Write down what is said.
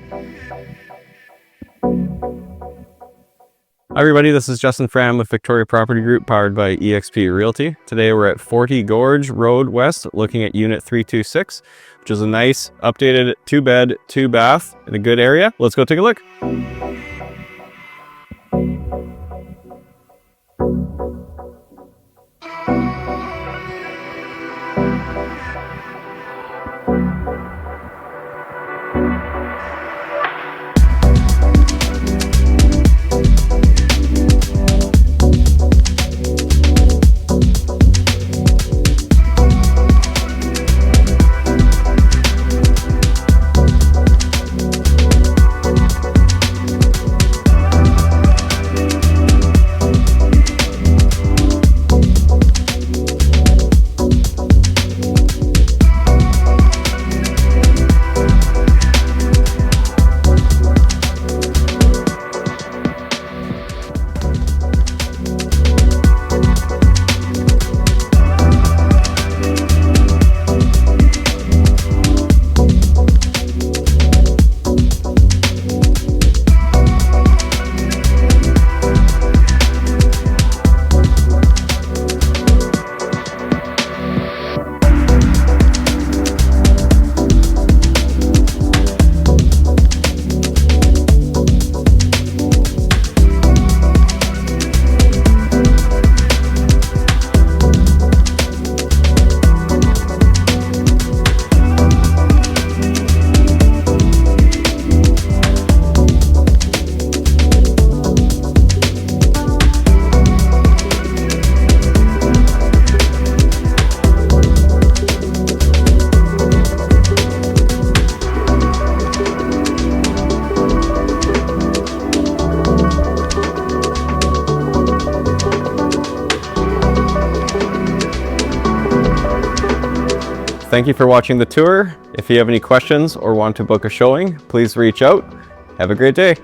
Hi everybody, this is Justin Fram with Victoria Property Group powered by eXp Realty. Today we're at 40 Gorge Rd West looking at unit 326, which is a nice updated 2-bed, 2-bath in a good area. Let's go take a look. Thank you for watching the tour. If you have any questions or want to book a showing, please reach out. Have a great day.